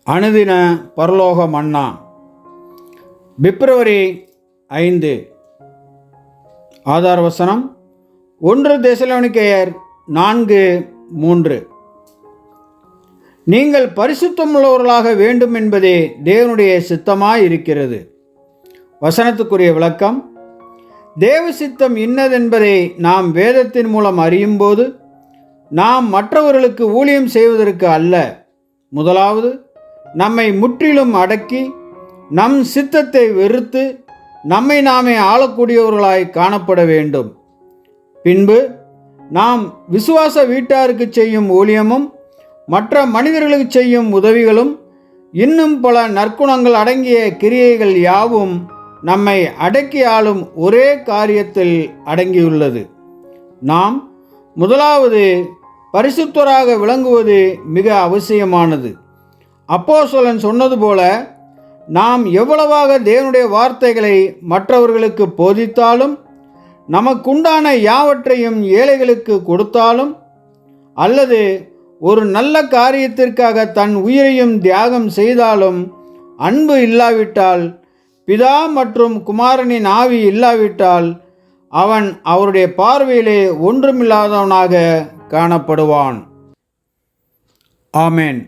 அனுதின பரலோக மன்னா. பிப்ரவரி 5. ஆதார வசனம் 1 தெசலோனிக்கேயர் 4:3. நீங்கள் பரிசுத்தமுள்ளவர்களாக வேண்டும் என்பதே தேவனுடைய சித்தமாயிருக்கிறது. வசனத்துக்குரிய விளக்கம்: தேவ சித்தம் இன்னதென்பதை நாம் வேதத்தின் மூலம் அறியும்போது நாம் மற்றவர்களுக்கு ஊழியம் செய்வதற்கு அல்ல, முதலாவது நம்மை முற்றிலும் அடக்கி நம் சித்தத்தை வெறுத்து நம்மை நாமே ஆளக்கூடியவர்களாய் காணப்பட வேண்டும். பின்பு நாம் விசுவாச வீட்டாருக்கு செய்யும் ஊழியமும் மற்ற மனிதர்களுக்கு செய்யும் உதவிகளும் இன்னும் பல நற்குணங்கள் அடங்கிய கிரியைகள் யாவும் நம்மை அடக்கி ஆளும் ஒரே காரியத்தில் அடங்கியுள்ளது. நாம் முதலாவது பரிசுத்தராக விளங்குவது மிக அவசியமானது. அப்போஸ்தலன் சொன்னது போல, நாம் எவ்வளவாக தேவனுடைய வார்த்தைகளை மற்றவர்களுக்கு போதித்தாலும், நமக்குண்டான யாவற்றையும் ஏழைகளுக்கு கொடுத்தாலும், அல்லது ஒரு நல்ல காரியத்திற்காக தன் உயிரையும் தியாகம் செய்தாலும், அன்பு இல்லாவிட்டால், பிதா மற்றும் குமாரனின் ஆவி இல்லாவிட்டால், அவன் அவருடைய பார்வையிலே ஒன்றுமில்லாதவனாக காணப்படுவான். ஆமென்.